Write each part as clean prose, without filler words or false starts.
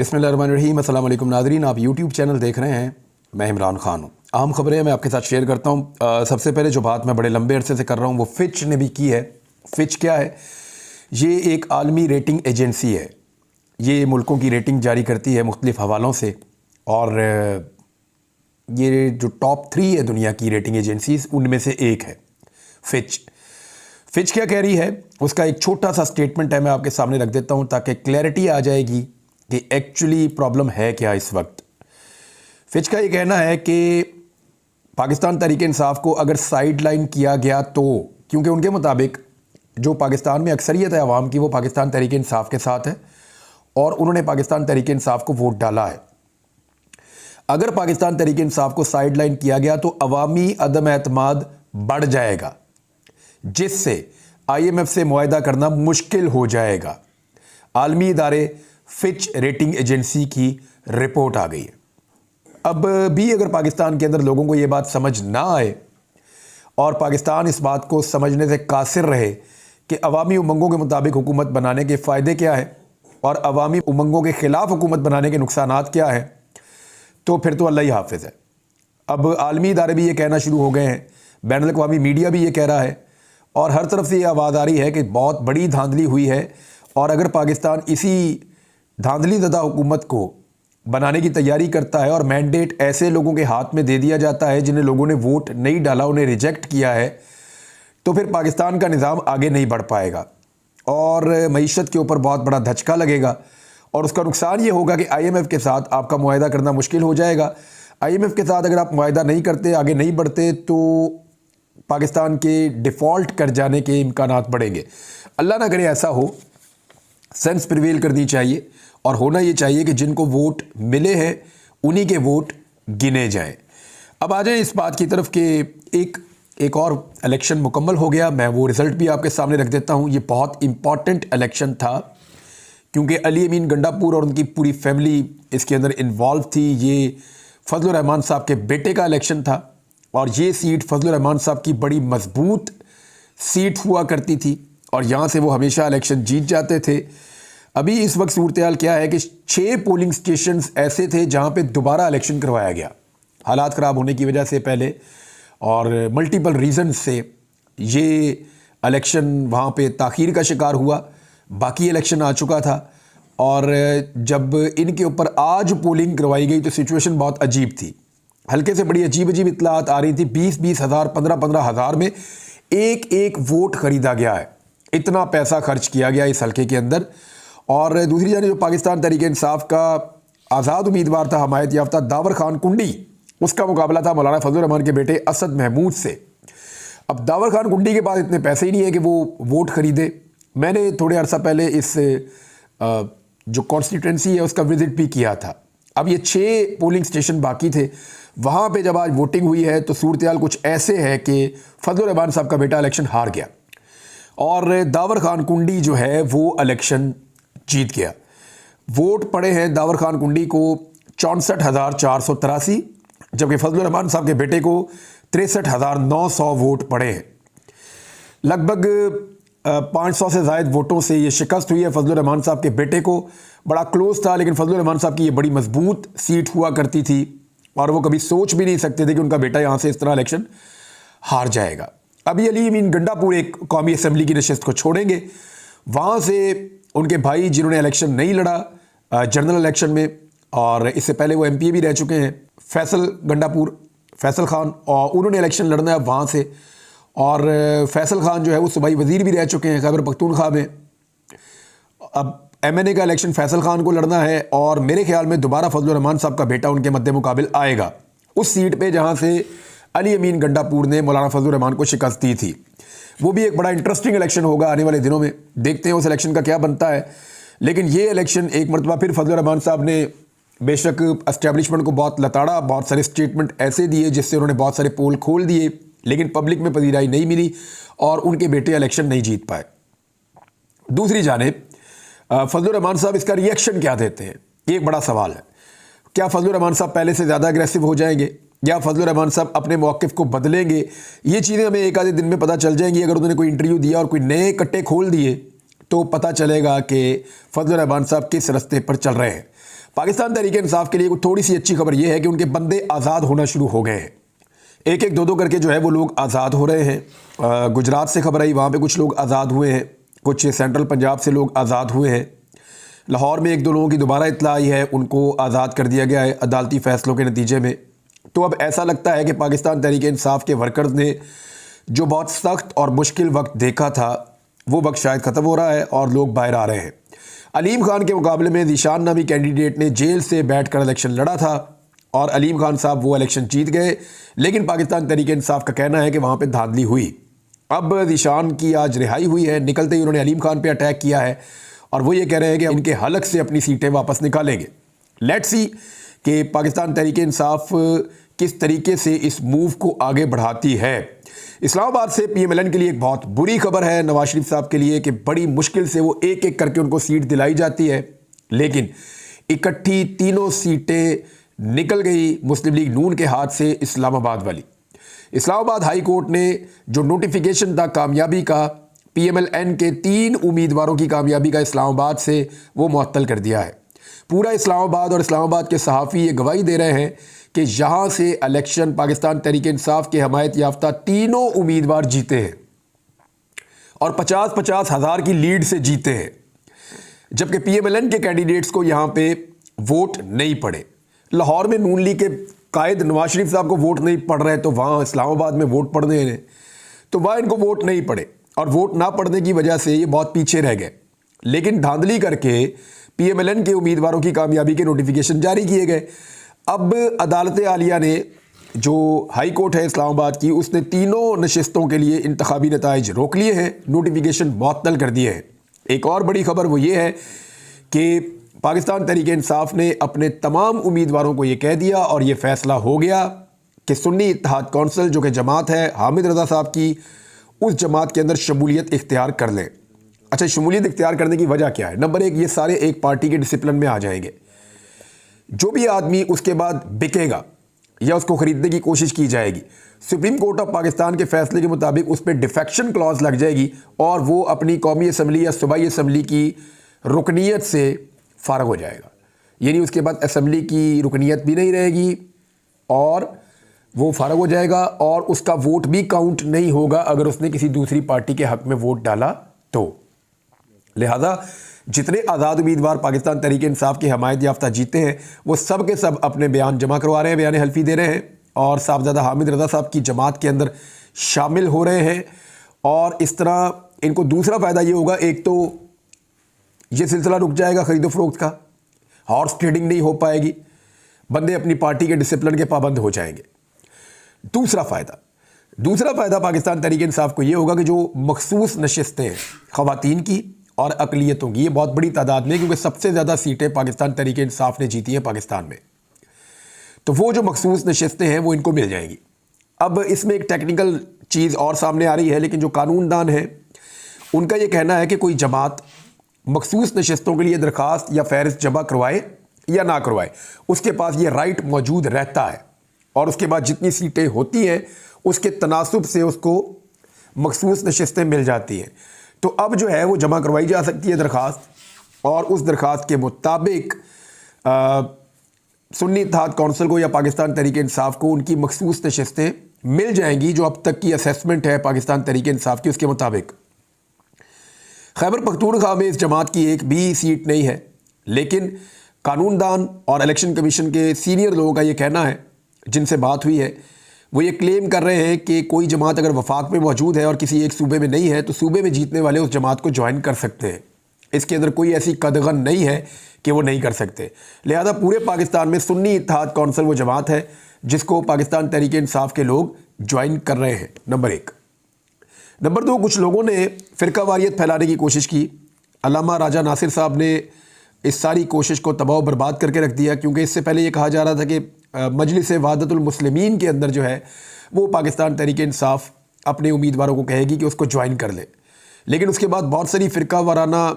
बिस्मिल्लाहिर्रहमानिर्रहीम। अस्सलाम वालेकुम नाज़रीन, आप यूट्यूब चैनल देख रहे हैं। मैं इमरान खान हूँ। अहम खबरें मैं आपके साथ शेयर करता हूँ। सबसे पहले जो बात मैं बड़े लंबे अरसे से कर रहा हूँ वो फिच ने भी की है। फिच क्या है? ये एक आलमी रेटिंग एजेंसी है। ये मुल्कों की रेटिंग जारी करती है मुख्तलिफ़ हवालों से, और ये जो टॉप 3 है दुनिया की रेटिंग एजेंसीज़, उनमें से एक है फिच। फिच क्या कह रही है उसका एक छोटा सा स्टेटमेंट है, मैं आपके सामने रख देता हूँ ताकि क्लैरिटी आ जाएगी कि एक्चुअली प्रॉब्लम है क्या इस वक्त। फिच का ये कहना है कि पाकिस्तान तहरीक इंसाफ को अगर साइड लाइन किया गया तो, क्योंकि उनके मुताबिक जो पाकिस्तान में अक्सरियत है अवाम की वो पाकिस्तान तहरीक इंसाफ के साथ है और उन्होंने पाकिस्तान तहरीक इंसाफ को वोट डाला है। अगर पाकिस्तान तहरीक इंसाफ को साइड लाइन किया गया तो अवामी अदम एतमाद बढ़ जाएगा, जिससे IMF से मुआहदा करना मुश्किल हो जाएगा। आलमी इदारे फिच रेटिंग एजेंसी की रिपोर्ट आ गई है। अब भी अगर पाकिस्तान के अंदर लोगों को ये बात समझ ना आए और पाकिस्तान इस बात को समझने से कासिर रहे कि अवामी उमंगों के मुताबिक हुकूमत बनाने के फ़ायदे क्या है और अवामी उमंगों के ख़िलाफ़ हुकूमत बनाने के नुकसानात क्या हैं, तो फिर तो अल्लाह ही हाफिज़ है। अब आलमी इदारे भी ये कहना शुरू हो गए हैं, बैनुल अक़वामी मीडिया भी ये कह रहा है और हर तरफ से ये आवाज़ आ रही है कि बहुत बड़ी धांधली हुई है और अगर पाकिस्तान इसी धांधली ज़दा हुकूमत को बनाने की तैयारी करता है और मैंडेट ऐसे लोगों के हाथ में दे दिया जाता है जिन्हें लोगों ने वोट नहीं डाला, उन्हें रिजेक्ट किया है, तो फिर पाकिस्तान का निज़ाम आगे नहीं बढ़ पाएगा और मईशत के ऊपर बहुत बड़ा धचका लगेगा और उसका नुकसान ये होगा कि IMF के साथ आपका मुआहदा करना मुश्किल हो जाएगा। IMF के साथ अगर आप मुआहदा नहीं करते, आगे नहीं बढ़ते, तो पाकिस्तान के डिफ़ॉल्ट कर जाने के इम्कानात बढ़ेंगे। अल्लाह ना करे ऐसा हो। सेंस प्रिवेल करनी चाहिए और होना ये चाहिए कि जिनको वोट मिले हैं उन्हीं के वोट गिने जाएं। अब आ जाएं इस बात की तरफ कि एक और इलेक्शन मुकम्मल हो गया। मैं वो रिज़ल्ट भी आपके सामने रख देता हूँ। ये बहुत इम्पॉर्टेंट इलेक्शन था क्योंकि अली अमीन गंडापुर और उनकी पूरी फैमिली इसके अंदर इन्वॉल्व थी। ये फजलुर रहमान साहब के बेटे का इलेक्शन था और ये सीट फजलुर रहमान साहब की बड़ी मजबूत सीट हुआ करती थी और यहाँ से वो हमेशा इलेक्शन जीत जाते थे। अभी इस वक्त सूरत-ए-हाल क्या है कि 6 पोलिंग स्टेशंस ऐसे थे जहाँ पे दोबारा इलेक्शन करवाया गया, हालात ख़राब होने की वजह से पहले और मल्टीपल रीज़न से ये इलेक्शन वहाँ पे ताख़ीर का शिकार हुआ। बाकी इलेक्शन आ चुका था और जब इनके ऊपर आज पोलिंग करवाई गई तो सिचुएशन बहुत अजीब थी। हल्के से बड़ी अजीब अजीब इत्तलात आ रही थी। 20-20 हज़ार, 15-15 हज़ार में एक एक वोट ख़रीदा गया है, इतना पैसा खर्च किया गया इस हल्के के अंदर। और दूसरी जानिब जो पाकिस्तान तहरीक इंसाफ का आज़ाद उम्मीदवार था, हमायत याफ्ता दावर खान कुंडी, उसका मुकाबला था मौलाना फजलुर रहमान के बेटे असद महमूद से। अब दावर खान कुंडी के पास इतने पैसे ही नहीं है कि वो वोट ख़रीदे। मैंने थोड़े अर्सा पहले इस जो कॉन्स्टिट्यूंसी है उसका विज़िट भी किया था। अब ये 6 पोलिंग स्टेशन बाकी थे, वहाँ पे जब आज वोटिंग हुई है तो सूरत-ए-हाल कुछ ऐसे है कि फजलुर रहमान साहब का बेटा इलेक्शन हार गया और दावर खान कुंडी जो है वो इलेक्शन जीत गया। वोट पड़े हैं दावर खान कुंडी को 64,483, जबकि फजलुर रहमान साहब के बेटे को 63,900 वोट पड़े हैं। लगभग 500 से ज़ायद वोटों से ये शिकस्त हुई है फजलुर रहमान साहब के बेटे को। बड़ा क्लोज था, लेकिन फजलुर रहमान साहब की ये बड़ी मजबूत सीट हुआ करती थी और वो कभी सोच भी नहीं सकते थे कि उनका बेटा यहाँ से इस तरह इलेक्शन हार जाएगा। अभी अली अमीन गंडापुर एक कौमी असम्बली की नशिस्त को छोड़ेंगे, वहाँ से उनके भाई जिन्होंने इलेक्शन नहीं लड़ा जनरल इलेक्शन में, और इससे पहले वो MPA भी रह चुके हैं, फैसल गंडापुर, फैसल खान, और उन्होंने इलेक्शन लड़ना है वहाँ से। और फैसल खान जो है वो सूबाई वज़ीर भी रह चुके हैं खैबर पख्तूनख्वा में। अब MNA का इलेक्शन फैसल खान को लड़ना है और मेरे ख्याल में दोबारा फजलुर रहमान साहब का बेटा उनके मद्दे मुकाबिल आएगा उस सीट पे जहाँ से अली अमीन गंडापुर ने मौलाना फजलुर रहमान को शिकस्त दी थी। वो भी एक बड़ा इंटरेस्टिंग इलेक्शन होगा आने वाले दिनों में, देखते हैं उस इलेक्शन का क्या बनता है। लेकिन ये इलेक्शन एक मरतबा फिर फजलुर रहमान साहब ने बेशक एस्टेब्लिशमेंट को बहुत लताड़ा, बहुत सारे स्टेटमेंट ऐसे दिए जिससे उन्होंने बहुत सारे पोल खोल दिए, लेकिन पब्लिक में पजीराई नहीं मिली और उनके बेटे इलेक्शन नहीं जीत पाए। दूसरी जानिब फजलुर रहमान साहब इसका रिएक्शन क्या देते हैं, ये एक बड़ा सवाल है। क्या फजलुर रहमान साहब पहले से ज़्यादा अग्रेसिव हो जाएंगे या फजलुर रहमान साहब अपने मौक़िफ़ को बदलेंगे? ये चीज़ें हमें एक आधे दिन में पता चल जाएंगी। अगर उन्होंने कोई इंटरव्यू दिया और कोई नए कट्टे खोल दिए तो पता चलेगा कि फजलुर रहमान साहब किस रास्ते पर चल रहे हैं। पाकिस्तान तहरीक इंसाफ के लिए कोई थोड़ी सी अच्छी खबर यह है कि उनके बंदे आज़ाद होना शुरू हो गए हैं। एक एक दो करके जो है वो लोग आज़ाद हो रहे हैं। गुजरात से खबर आई, वहाँ पे कुछ लोग आज़ाद हुए हैं, कुछ सेंट्रल पंजाब से लोग आज़ाद हुए हैं। लाहौर में एक दो लोगों की दोबारा इत्तला आई है, उनको आज़ाद कर दिया गया है अदालती फ़ैसलों के नतीजे में। तो अब ऐसा लगता है कि पाकिस्तान तहरीक इंसाफ के वर्कर्स ने जो बहुत सख्त और मुश्किल वक्त देखा था वो वक्त शायद ख़त्म हो रहा है और लोग बाहर आ रहे हैं। अलीम खान के मुकाबले में ज़ीशान नामी कैंडिडेट ने जेल से बैठकर इलेक्शन लड़ा था और अलीम खान साहब वो इलेक्शन जीत गए, लेकिन पाकिस्तान तहरीक इंसाफ का कहना है कि वहाँ पे धांधली हुई। अब ज़ीशान की आज रिहाई हुई है, निकलते ही उन्होंने अलीम खान पे अटैक किया है और वो ये कह रहे हैं कि उनके हलक से अपनी सीटें वापस निकालेंगे। लेट्स सी कि पाकिस्तान तहरीक इंसाफ किस तरीके से इस मूव को आगे बढ़ाती है। इस्लामाबाद से PMLN के लिए एक बहुत बुरी खबर है नवाज शरीफ साहब के लिए कि बड़ी मुश्किल से वो एक एक करके उनको सीट दिलाई जाती है, लेकिन इकट्ठी तीनों सीटें निकल गई मुस्लिम लीग नून के हाथ से इस्लामाबाद वाली। इस्लामाबाद हाई कोर्ट ने जो नोटिफिकेशन था कामयाबी का, PMLN के 3 उम्मीदवारों की कामयाबी का इस्लामाबाद से, वो मुअत्तल कर दिया है। पूरा इस्लामाबाद और इस्लामाबाद के सहाफ़ी ये गवाही दे रहे हैं कि यहाँ से इलेक्शन पाकिस्तान तहरीक इंसाफ के हमायत याफ्ता तीनों उम्मीदवार जीते हैं और 50-50 हज़ार की लीड से जीते हैं, जबकि PMLN के कैंडिडेट्स को यहाँ पे वोट नहीं पड़े। लाहौर में नून लीग के कायद नवाज शरीफ साहब को वोट नहीं पड़ रहे, तो वहाँ इस्लामाबाद में वोट पड़ने हैं, तो वहाँ इनको वोट नहीं पड़े और वोट ना पड़ने की वजह से ये बहुत पीछे रह गए। लेकिन धांधली करके PMLN के उम्मीदवारों की कामयाबी के नोटिफिकेशन जारी किए गए। अब अदालत आलिया ने, जो हाई कोर्ट है इस्लामाबाद की, उसने तीनों नशिस्तों के लिए इंतखाबी नताइज रोक लिए हैं, नोटिफिकेशन मुअत्तल कर दिए हैं। एक और बड़ी खबर वो ये है कि पाकिस्तान तहरीक इंसाफ ने अपने तमाम उम्मीदवारों को ये कह दिया और ये फ़ैसला हो गया कि सुन्नी इत्तेहाद कौंसिल जो कि जमात है हामिद रज़ा साहब की, उस जमात के अंदर शमूलियत इख्तियार कर लें। अच्छा, शमूलियत इख्तियार करने की वजह क्या है? नंबर 1, ये सारे एक पार्टी के डिसिप्लिन में आ जाएंगे। जो भी आदमी उसके बाद बिकेगा या उसको ख़रीदने की कोशिश की जाएगी, सुप्रीम कोर्ट ऑफ पाकिस्तान के फ़ैसले के मुताबिक उस पर डिफेक्शन क्लॉज लग जाएगी और वो अपनी कौमी असम्बली या सूबाई असम्बली की रुकनीत से फ़ारग हो जाएगा। यानी उसके बाद असम्बली की रुकनीत भी नहीं रहेगी और वो फ़ारग हो जाएगा और उसका वोट भी काउंट नहीं होगा अगर उसने किसी दूसरी पार्टी के हक़ में वोट डाला तो। लिहाजा जितने आज़ाद उम्मीदवार पाकिस्तान तहरीक इंसाफ की हमायत याफ्ता जीते हैं वो सब के सब अपने बयान जमा करवा रहे हैं, बयान हल्फी दे रहे हैं और साहबजादा हामिद रज़ा साहब की जमात के अंदर शामिल हो रहे हैं। और इस तरह इनको दूसरा फ़ायदा ये होगा, एक तो ये सिलसिला रुक जाएगा ख़रीदो फ़रोख्त का, हॉर्स ट्रेडिंग नहीं हो पाएगी, बंदे अपनी पार्टी के डिसिप्लिन के पाबंद हो जाएंगे। दूसरा फ़ायदा पाकिस्तान तहरीक इंसाफ को ये होगा कि जो मखसूस नशिस्तें हैं ख़वातीन की और अक़लियतों की, ये बहुत बड़ी तादाद में, क्योंकि सबसे ज़्यादा सीटें पाकिस्तान तहरीक इंसाफ ने जीती हैं पाकिस्तान में, तो वो जो मखसूस नशिस्तें हैं वो इनको मिल जाएंगी। अब इसमें एक टेक्निकल चीज़ और सामने आ रही है, लेकिन जो कानूनदान है उनका ये कहना है कि कोई जमात मखसूस नशिस्तों के लिए दरख्वास्त या फ़हरिस्त जमा करवाए या ना करवाए, उसके पास ये राइट मौजूद रहता है और उसके बाद जितनी सीटें होती हैं उसके तनासुब से उसको मखसूस नशिस्तें मिल जाती हैं। तो अब जो है वो जमा करवाई जा सकती है दरख्वास्त और उस दरख्वास्त के मुताबिक सुन्नी इत्तेहाद कौंसिल को या पाकिस्तान तहरीक इंसाफ को उनकी मखसूस नशिस्तें मिल जाएंगी, जो अब तक की असेसमेंट है पाकिस्तान तहरीक इंसाफ की उसके मुताबिक। खैबर पख्तूनख्वा में इस जमात की एक भी सीट नहीं है, लेकिन कानूनदान और इलेक्शन कमीशन के सीनियर लोगों का ये कहना है, जिनसे बात हुई है, वो ये क्लेम कर रहे हैं कि कोई जमात अगर वफाक में मौजूद है और किसी एक सूबे में नहीं है तो सूबे में जीतने वाले उस जमात को ज्वाइन कर सकते हैं। इसके अंदर कोई ऐसी कदगन नहीं है कि वो नहीं कर सकते। लिहाजा पूरे पाकिस्तान में सुन्नी इत्तेहाद कौंसिल वो जमात है जिसको पाकिस्तान तहरीक इंसाफ के लोग ज्वाइन कर रहे हैं, नंबर 1। नंबर 2, कुछ लोगों ने फ़िरका वारियत फैलाने की कोशिश की। अल्लामा राजा नासिर साहब ने इस सारी कोशिश को तबाह बर्बाद करके रख दिया, क्योंकि इससे पहले ये कहा जा रहा था कि मजलिस वहदतुल मुस्लिमीन के अंदर जो है वो पाकिस्तान तहरीक इंसाफ अपने उम्मीदवारों को कहेगी कि उसको ज्वाइन कर ले। लेकिन उसके बाद बहुत सारी फ़िरका वाराना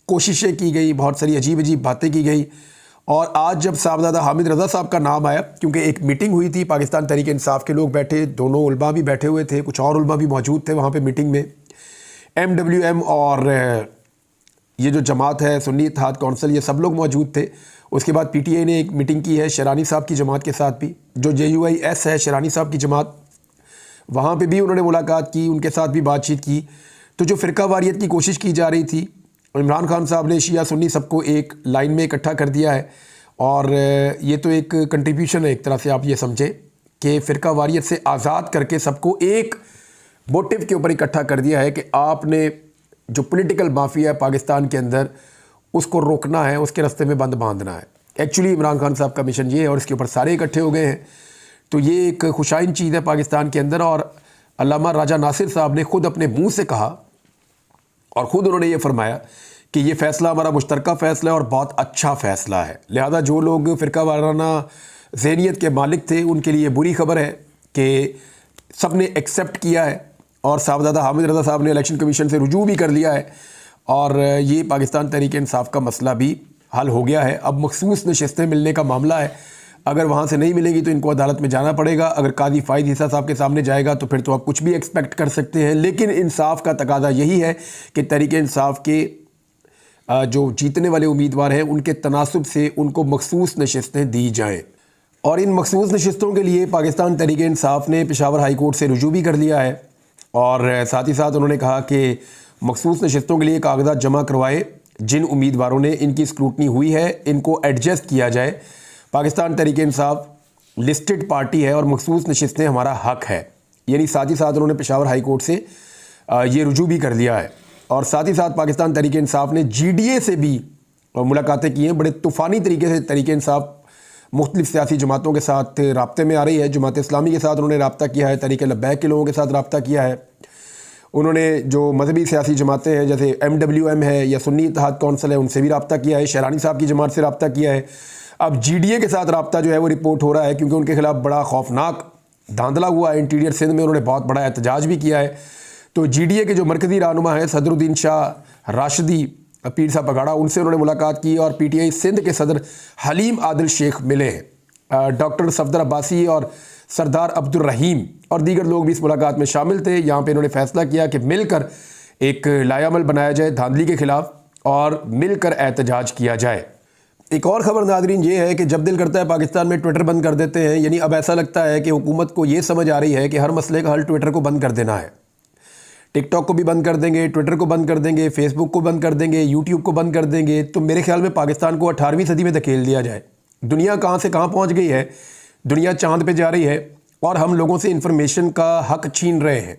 कोशिशें की गई, बहुत सारी अजीब अजीब बातें की गई और आज जब साहबजादा हामिद रज़ा साहब का नाम आया, क्योंकि एक मीटिंग हुई थी, पाकिस्तान तहरीक इंसाफ के लोग बैठे, दोनों उलमा भी बैठे हुए थे, कुछ और उलमा भी मौजूद थे वहाँ पे मीटिंग में, MWM और ये जो जमात है सुन्नी इत्तेहाद कौंसिल, ये सब लोग मौजूद थे। उसके बाद पीटीआई ने एक मीटिंग की है शरानी साहब की जमात के साथ भी, जो JUIS है शरानी साहब की जमात, वहाँ पे भी उन्होंने मुलाकात की, उनके साथ भी बातचीत की। तो जो फ़िरका वारियत की कोशिश की जा रही थी, इमरान खान साहब ने शिया सुन्नी सबको एक लाइन में इकट्ठा कर दिया है। और ये तो एक कंट्रीब्यूशन है, एक तरह से आप ये समझें कि फ़िरका वारियत से आज़ाद करके सबको एक मोटिव के ऊपर इकट्ठा कर दिया है कि आपने जो पॉलिटिकल माफिया है पाकिस्तान के अंदर, उसको रोकना है, उसके रास्ते में बंद बांधना है। एक्चुअली इमरान खान साहब का मिशन ये है और इसके ऊपर सारे इकट्ठे हो गए हैं। तो ये एक खुशाइन चीज़ है पाकिस्तान के अंदर। और अल्लामा राजा नासिर साहब ने खुद अपने मुंह से कहा और ख़ुद उन्होंने ये फरमाया कि ये फ़ैसला हमारा मुश्तरका फ़ैसला है और बहुत अच्छा फ़ैसला है। लिहाजा जो लोग फ़िरका वाराना ज़हनियत के मालिक थे उनके लिए बुरी खबर है कि सब ने एक्सेप्ट किया है और साहबजादा हामिद रज़ा साहब ने इलेक्शन कमीशन से रुजू भी कर लिया है और ये पाकिस्तान तहरीक इंसाफ का मसला भी हल हो गया है। अब मखसूस नशिस्तें मिलने का मामला है, अगर वहाँ से नहीं मिलेंगी तो इनको अदालत में जाना पड़ेगा। अगर काजी फ़ाइज़ ईसा साहब के सामने जाएगा तो फिर तो आप कुछ भी एक्सपेक्ट कर सकते हैं। लेकिन इंसाफ का तकादा यही है कि तहरीक इंसाफ के जो जीतने वाले उम्मीदवार हैं उनके तनासुब से उनको मखसूस नशिस्तें दी जाएँ। और इन मखसूस नशिस्तों के लिए पाकिस्तान तहरीक इंसाफ ने पेशावर हाई कोर्ट से रुजू भी कर लिया है और साथ ही साथ उन्होंने कहा कि मखसूस नशिस्तों के लिए कागजात जमा करवाए, जिन उम्मीदवारों ने इनकी स्क्रूटनी हुई है इनको एडजस्ट किया जाए। पाकिस्तान तहरीक इंसाफ लिस्टेड पार्टी है और मखसूस नशिस्तें हमारा हक है। यानी साथ ही साथ उन्होंने पेशावर हाई कोर्ट से ये रुजू भी कर दिया है। और साथ ही साथ पाकिस्तान तहरीक इंसाफ ने GDA से भी मुलाकातें की हैं। बड़े तूफ़ानी तरीके से तहरीक इंसाफ मुख्तलिफ सियासी जमातों के साथ राब्ते में आ रही है। जमात इस्लामी के साथ उन्होंने रब्ता किया है, तहरीक लब्बैक के लोगों के साथ रब्ता किया है। उन्होंने जो मजहबी सियासी जमातें हैं जैसे MWM है या सुन्नी इत्तेहाद कौंसिल है उनसे भी रब्ता किया है, शरानी साहब की जमात से रब्ता किया है। अब GDA के साथ रब्ता जो है वो रिपोर्ट हो रहा है क्योंकि उनके खिलाफ बड़ा खौफनाक धांधला हुआ है। इंटीरियर सिंध में उन्होंने बहुत बड़ा एहतजाज भी किया है। तो GDA के जो मरकज़ी रहनुमा है सदरुद्दीन शाह राशिदी पीर साहब बगाड़ा, उनसे उन्होंने मुलाकात की और PTI सिंध के सदर हलीम आदिल शेख मिले हैं। डॉक्टर सफदर अब्बासी और सरदार अब्दुल रहीम और दीगर लोग भी इस मुलाकात में शामिल थे। यहाँ पे इन्होंने फैसला किया कि मिलकर एक लायामल बनाया जाए धांधली के ख़िलाफ़ और मिलकर एहतजाज किया जाए। एक और ख़बर नाज़रीन ये है कि जब दिल करता है पाकिस्तान में ट्विटर बंद कर देते हैं। यानी अब ऐसा लगता है कि हुकूमत को ये समझ आ रही है कि हर मसले का हल ट्विटर को बंद कर देना है। टिकटॉक को भी बंद कर देंगे, ट्विटर को बंद कर देंगे, फेसबुक को बंद कर देंगे, यूट्यूब को बंद कर देंगे। तो मेरे ख्याल में पाकिस्तान को 18वीं सदी में धकेल दिया जाए। दुनिया कहाँ से कहाँ पहुँच गई है, दुनिया चांद पे जा रही है और हम लोगों से इंफॉर्मेशन का हक छीन रहे हैं।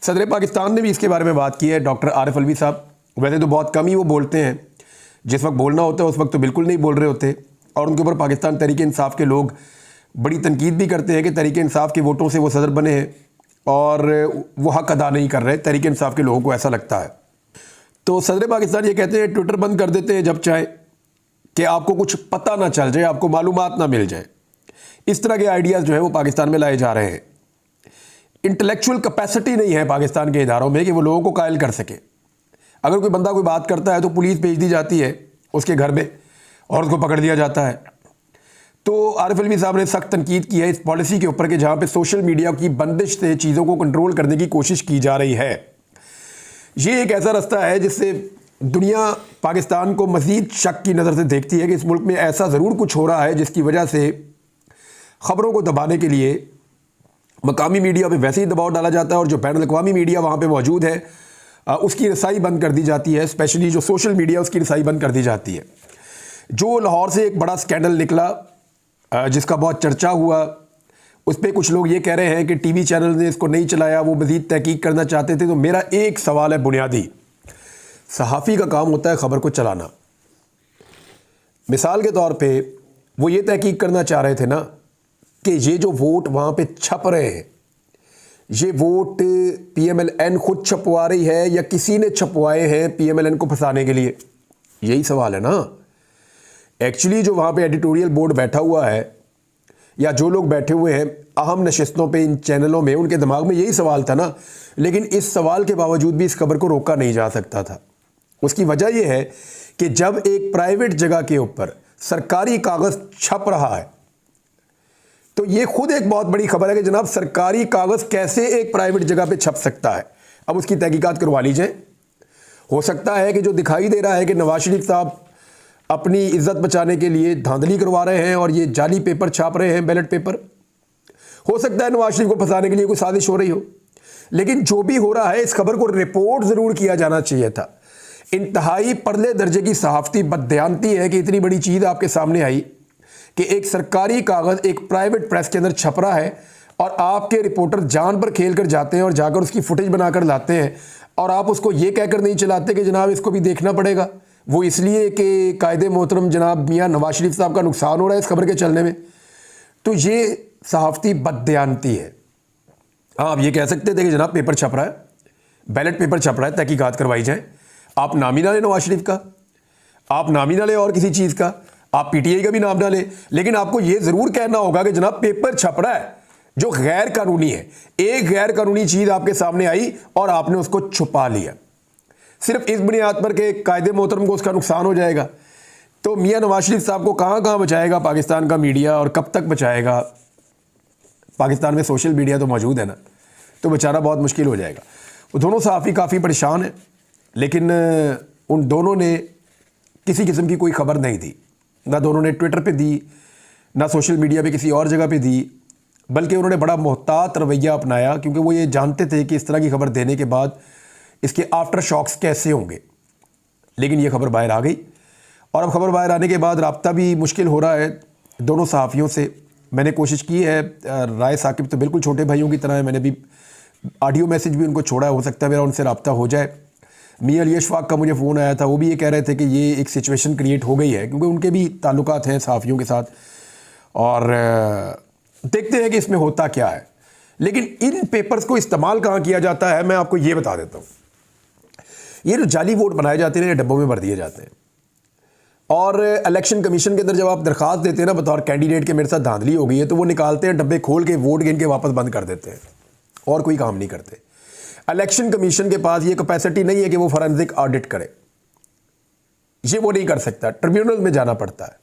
सदर पाकिस्तान ने भी इसके बारे में बात की है, डॉक्टर आरिफ अलवी साहब। वैसे तो बहुत कम ही वो बोलते हैं, जिस वक्त बोलना होता है उस वक्त तो बिल्कुल नहीं बोल रहे होते। और उनके ऊपर पाकिस्तान तहरीक इंसाफ के लोग बड़ी तनकीद भी करते हैं कि तहरीक इंसाफ के वोटों से वो सदर बने हैं और वो हक अदा नहीं कर रहे। तहरीक इंसाफ के लोगों को ऐसा लगता है। तो सदर पाकिस्तान ये कहते हैं ट्विटर बंद कर देते हैं जब चाहे, कि आपको कुछ पता ना चल जाए, आपको मालूमात ना मिल जाए। इस तरह के आइडियाज़ जो है वो पाकिस्तान में लाए जा रहे हैं। इंटेलेक्चुअल कैपेसिटी नहीं है पाकिस्तान के इदारों में कि वो लोगों को कायल कर सके। अगर कोई बंदा कोई बात करता है तो पुलिस भेज दी जाती है उसके घर में और उसको पकड़ लिया जाता है। तो आरिफ अलवी साहब ने सख्त तनकीद की है इस पॉलिसी के ऊपर कि जहाँ पे सोशल मीडिया की बंदिश से चीज़ों को कंट्रोल करने की कोशिश की जा रही है। ये एक ऐसा रास्ता है जिससे दुनिया पाकिस्तान को मज़ीद शक की नज़र से देखती है कि इस मुल्क में ऐसा ज़रूर कुछ हो रहा है जिसकी वजह से ख़बरों को दबाने के लिए मकामी मीडिया पे वैसे ही दबाव डाला जाता है और जो बैनुल अक़वामी मीडिया वहाँ पे मौजूद है उसकी रसाई बंद कर दी जाती है। स्पेशली जो सोशल मीडिया उसकी रसाई बंद कर दी जाती है। जो लाहौर से एक बड़ा स्कैंडल निकला जिसका बहुत चर्चा हुआ, उस पर कुछ लोग ये कह रहे हैं कि टीवी चैनल ने इसको नहीं चलाया, वो मज़ीद तहकीक करना चाहते थे। तो मेरा एक सवाल है बुनियादी, सहाफ़ी का काम होता है ख़बर को चलाना। मिसाल के तौर पे वो ये तहकीक करना चाह रहे थे ना कि ये जो वोट वहाँ पे छप रहे हैं, ये वोट PMLN खुद छपवा रही है या किसी ने छपवाए हैं PMLN को फंसाने के लिए। यही सवाल है ना। एक्चुअली जो वहाँ पे एडिटोरियल बोर्ड बैठा हुआ है या जो लोग बैठे हुए हैं अहम नशिस्तों पे इन चैनलों में, उनके दिमाग में यही सवाल था ना। लेकिन इस सवाल के बावजूद भी इस खबर को रोका नहीं जा सकता था। उसकी वजह यह है कि जब एक प्राइवेट जगह के ऊपर सरकारी कागज़ छप रहा है तो ये खुद एक बहुत बड़ी खबर है कि जनाब सरकारी कागज़ कैसे एक प्राइवेट जगह पे छप सकता है। अब उसकी तहकीकात करवा लीजिए। हो सकता है कि जो दिखाई दे रहा है कि नवाज शरीफ साहब अपनी इज्जत बचाने के लिए धांधली करवा रहे हैं और ये जाली पेपर छाप रहे हैं, बैलेट पेपर। हो सकता है नवाज शरीफ को फंसाने के लिए कोई साजिश हो रही हो, लेकिन जो भी हो रहा है इस खबर को रिपोर्ट जरूर किया जाना चाहिए था। इंतहाई परले दर्जे की सहाफती बददयानती है कि इतनी बड़ी चीज़ आपके सामने आई कि एक सरकारी कागज़ एक प्राइवेट प्रेस के अंदर छप रहा है और आपके रिपोर्टर जान पर खेल कर जाते हैं और जाकर उसकी फुटेज बनाकर लाते हैं और आप उसको ये कहकर नहीं चलाते कि जनाब इसको भी देखना पड़ेगा। वो इसलिए कि कायदे मोहतरम जनाब मियाँ नवाज शरीफ साहब का नुकसान हो रहा है इस खबर के चलने में। तो ये सहाफती बददयानती है। हाँ, आप ये कह सकते थे कि जनाब पेपर छप रहा है, बैलेट पेपर छप रहा है, तहकीकात करवाई जाए। आप नाम ही ना ले नवाज शरीफ का, आप नाम ही ना ले और किसी चीज़ का, आप पीटीआई का भी नाम ना ले, लेकिन आपको ये ज़रूर कहना होगा कि जनाब पेपर छप रहा है जो गैर कानूनी है। एक गैर कानूनी चीज़ आपके सामने आई और आपने उसको छुपा लिया सिर्फ इस बुनियाद पर कि कायदे मोहतरम को उसका नुकसान हो जाएगा। तो मियाँ नवाज शरीफ साहब को कहाँ कहाँ बचाएगा पाकिस्तान का मीडिया और कब तक बचाएगा? पाकिस्तान में सोशल मीडिया तो मौजूद है ना, तो बेचारा बहुत मुश्किल हो जाएगा। वो दोनों सहाफ़ी काफ़ी परेशान हैं, लेकिन उन दोनों ने किसी किस्म की कोई खबर नहीं दी, ना दोनों ने ट्विटर पे दी, ना सोशल मीडिया पे किसी और जगह पे दी, बल्कि उन्होंने बड़ा मोहतात रवैया अपनाया, क्योंकि वो ये जानते थे कि इस तरह की खबर देने के बाद इसके आफ्टर शॉक्स कैसे होंगे। लेकिन ये खबर बाहर आ गई और अब खबर बाहर आने के बाद राब्ता भी मुश्किल हो रहा है दोनों सहाफ़ियों से। मैंने कोशिश की है, राय साकिब तो बिल्कुल छोटे भाइयों की तरह है, मैंने भी ऑडियो मैसेज भी उनको छोड़ा है, हो सकता है मेरा उनसे रब्ता हो जाए। मियाँ अली अशफाक का मुझे फ़ोन आया था, वो भी ये कह रहे थे कि ये एक सिचुएशन क्रिएट हो गई है, क्योंकि उनके भी ताल्लुकात हैं सहाफ़ियों के साथ, और देखते हैं कि इसमें होता क्या है। लेकिन इन पेपर्स को इस्तेमाल कहाँ किया जाता है मैं आपको ये बता देता हूँ। ये जो जाली वोट बनाए जाते हैं ये डब्बों में भर दिए जाते हैं, और इलेक्शन कमीशन के अंदर जब आप दरख्वास्त देते हैं ना बतौर कैंडिडेट के मेरे साथ धांधली हो गई है, तो वो निकालते हैं डब्बे, खोल के वोट गिन के वापस बंद कर देते हैं और कोई काम नहीं करते। इलेक्शन कमीशन के पास ये कैपेसिटी नहीं है कि वो फॉरेंसिक ऑडिट करे, ये वो नहीं कर सकता, ट्रिब्यूनल में जाना पड़ता है।